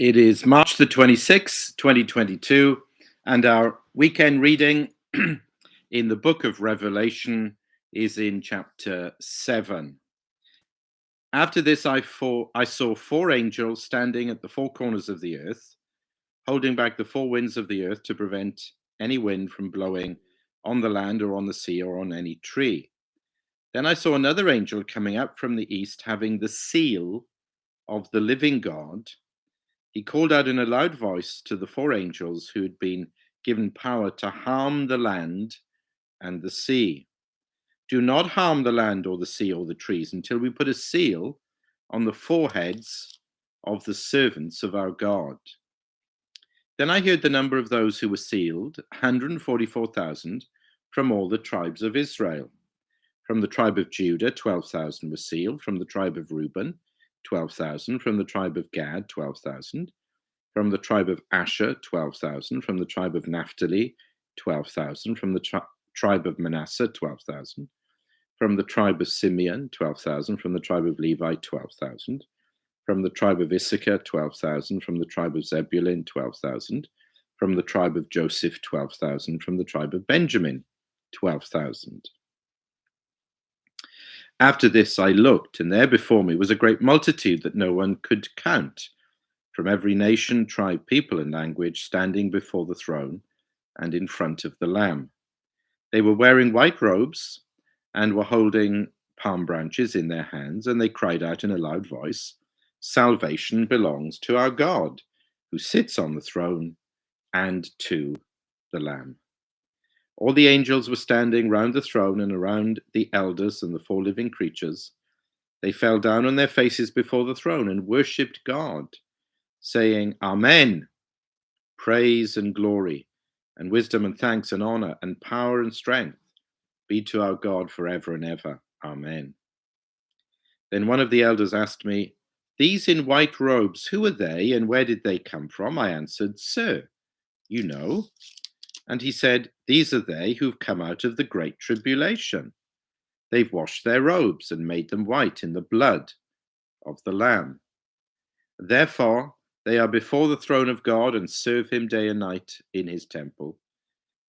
It is March the 26th, 2022, and our weekend reading in the book of Revelation is in chapter 7. After this, I saw four angels standing at the four corners of the earth, holding back the four winds of the earth to prevent any wind from blowing on the land or on the sea or on any tree. Then I saw another angel coming up from the east, having the seal of the living God. He called out in a loud voice to the four angels who had been given power to harm the land and the sea. Do not harm the land or the sea or the trees until we put a seal on the foreheads of the servants of our God. Then I heard the number of those who were sealed, 144,000 from all the tribes of Israel. From the tribe of Judah, 12,000 were sealed. From the tribe of Reuben, 12,000. From the tribe of Gad, 12,000. From the tribe of Asher, 12,000. From the tribe of Naphtali, 12,000. From the tribe of Manasseh, 12,000. From the tribe of Simeon, 12,000. From the tribe of Levi, 12,000. From the tribe of Issachar, 12,000. From the tribe of Zebulun, 12,000. From the tribe of Joseph, 12,000. From the tribe of Benjamin, 12,000. After this I looked, and there before me was a great multitude that no one could count, from every nation, tribe, people, and language, standing before the throne and in front of the Lamb. They were wearing white robes and were holding palm branches in their hands, and they cried out in a loud voice, "Salvation belongs to our God, who sits on the throne, and to the Lamb." All the angels were standing round the throne and around the elders and the four living creatures. They fell down on their faces before the throne and worshipped God, saying, "Amen. Praise and glory and wisdom and thanks and honor and power and strength be to our God forever and ever. Amen." Then one of the elders asked me, "These in white robes, who are they and where did they come from?" I answered, "Sir, you know." And he said, "These are they who've come out of the great tribulation. They've washed their robes and made them white in the blood of the Lamb. Therefore, they are before the throne of God and serve him day and night in his temple.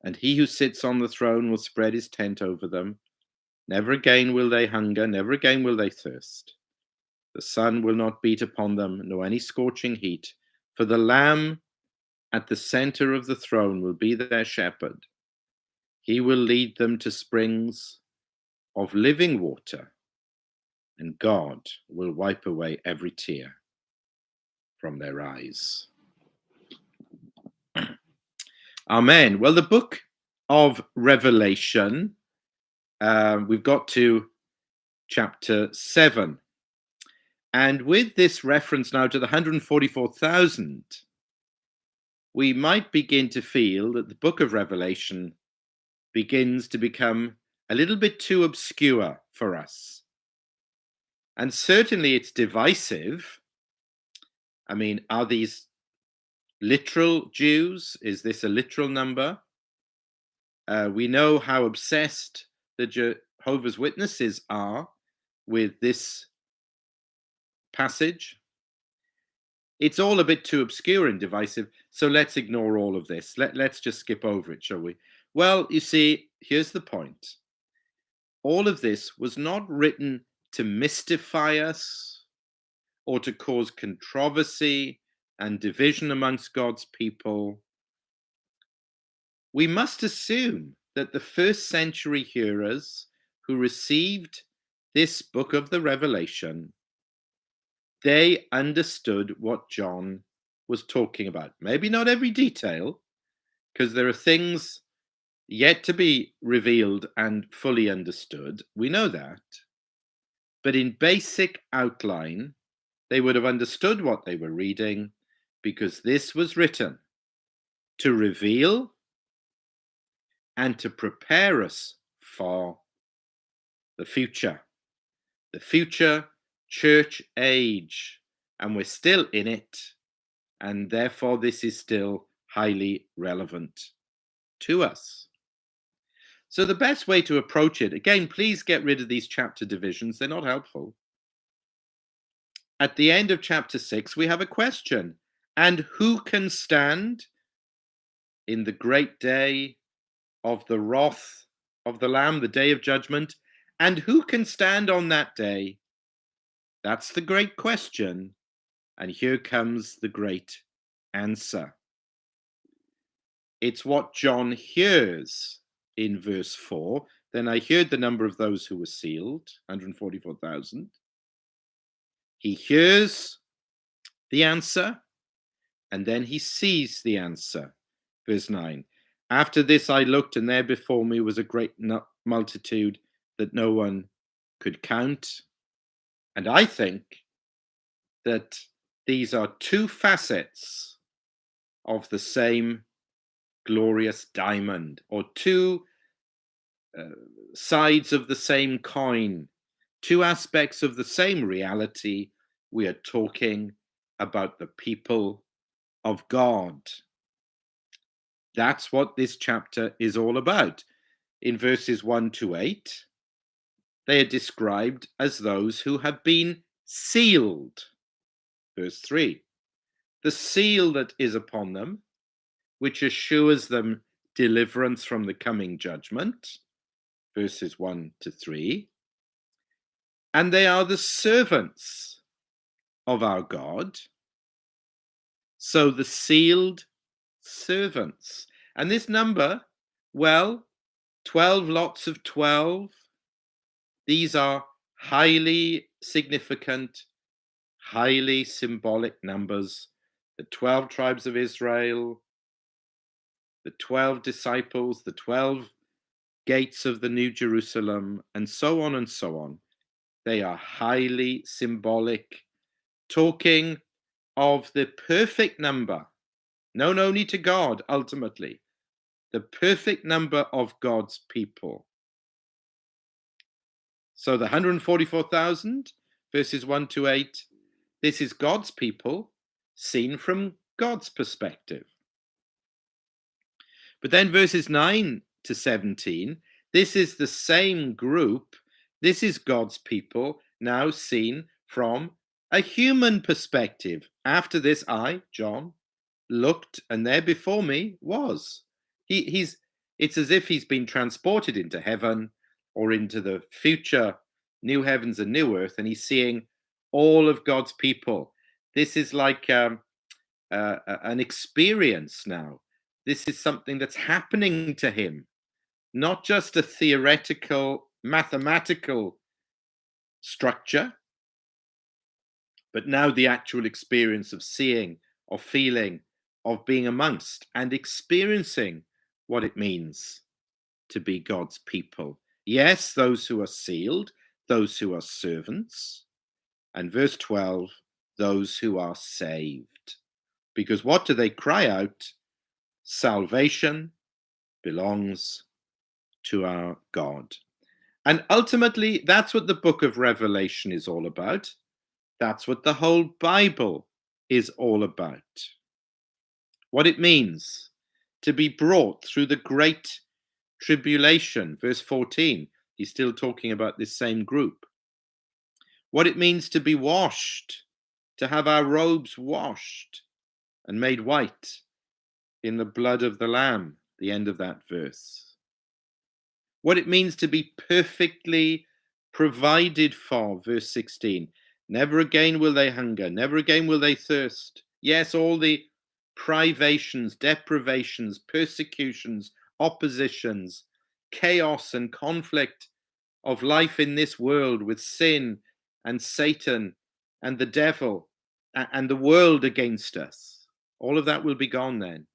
And he who sits on the throne will spread his tent over them. Never again will they hunger, never again will they thirst. The sun will not beat upon them, nor any scorching heat, for the Lamb at the center of the throne will be their shepherd. He will lead them to springs of living water, and God will wipe away every tear from their eyes. Amen. Well, the book of Revelation, we've got to chapter 7. And with this reference now to the 144,000, we might begin to feel that the book of Revelation begins to become a little bit too obscure for us. And certainly it's divisive. I mean, are these literal Jews? Is this a literal number? We know how obsessed the Jehovah's Witnesses are with this passage. It's all a bit too obscure and divisive, so let's ignore all of this. Let's just skip over it, shall we? Well, you see, here's the point. All of this was not written to mystify us or to cause controversy and division amongst God's people. We must assume that the first century hearers who received this book of the Revelation, they understood what John was talking about. Maybe not every detail, because there are things yet to be revealed and fully understood. We know that. But in basic outline, they would have understood what they were reading, because this was written to reveal and to prepare us for the future church age, and we're still in it, and therefore this is still highly relevant to us. So the best way to approach it, again, please get rid of these chapter divisions, they're not helpful. At the end of chapter 6, we have a question. And who can stand in the great day of the wrath of the Lamb, the day of judgment? And who can stand on that day? That's the great question. And here comes the great answer. It's what John hears in verse 4. Then I heard the number of those who were sealed, 144,000. He hears the answer, and then he sees the answer. Verse 9. After this I looked, and there before me was a great multitude that no one could count. And I think that these are two facets of the same glorious diamond, or two sides of the same coin, two aspects of the same reality. We are talking about the people of God. That's what this chapter is all about. In verses 1 to 8, they are described as those who have been sealed. Verse 3, the seal that is upon them, which assures them deliverance from the coming judgment. Verses 1 to 3. And they are the servants of our God. So the sealed servants. And this number, well, 12 lots of 12. These are highly significant, highly symbolic numbers. The 12 tribes of Israel, the 12 disciples, the 12 gates of the New Jerusalem, and so on and so on. They are highly symbolic, talking of the perfect number, known only to God ultimately, the perfect number of God's people. So the 144,000, verses 1 to 8, this is God's people seen from God's perspective. But then verses 9 to 17, this is the same group. This is God's people now seen from a human perspective. After this, I, John, looked, and there before me was. It's as if he's been transported into heaven or into the future new heavens and new earth, and he's seeing all of God's people. This is like an experience now. This is something that's happening to him, not just a theoretical, mathematical structure, but now the actual experience of seeing, of feeling, of being amongst and experiencing what it means to be God's people. Yes, those who are sealed, those who are servants, and verse 12, those who are saved. Because what do they cry out? Salvation belongs to our God. And ultimately, that's what the book of Revelation is all about. That's what the whole Bible is all about. What it means to be brought through the great tribulation. Verse 14, he's still talking about this same group. What it means to be washed, to have our robes washed and made white in the blood of the Lamb, the end of that verse. What it means to be perfectly provided for, verse 16. Never again will they hunger, never again will they thirst. Yes, all the privations, deprivations, persecutions, oppositions, chaos and conflict of life in this world with sin and Satan and the devil and the world against us. All of that will be gone then.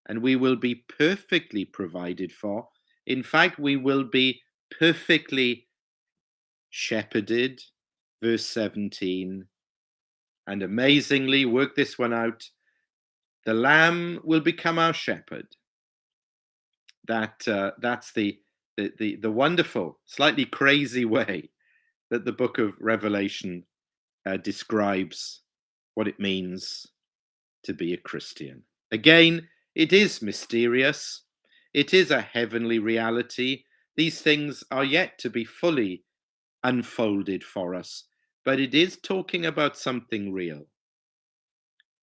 And we will be perfectly provided for. In fact, we will be perfectly shepherded, verse 17. And amazingly, work this one out, the Lamb will become our shepherd. That's the wonderful, slightly crazy way that the book of Revelation describes what it means to be a Christian. Again, it is mysterious. It is a heavenly reality. These things are yet to be fully unfolded for us, but it is talking about something real.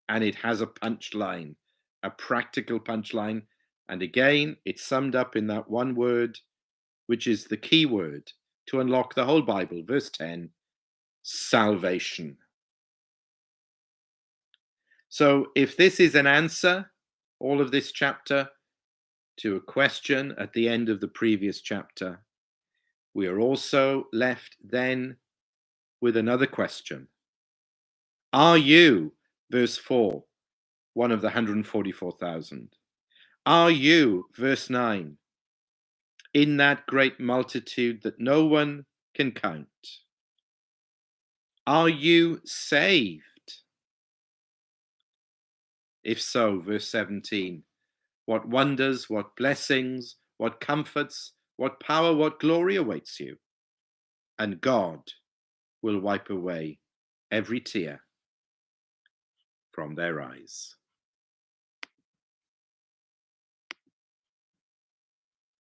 and it has a punchline, a practical punchline. And again, it's summed up in that one word, which is the key word to unlock the whole Bible. Verse 10, salvation. So if this is an answer, all of this chapter, to a question at the end of the previous chapter, we are also left then with another question. Are you, verse 4, one of the 144,000? Are you, verse 9, in that great multitude that no one can count? Are you saved? If so, verse 17, what wonders, what blessings, what comforts, what power, what glory awaits you. And God will wipe away every tear from their eyes.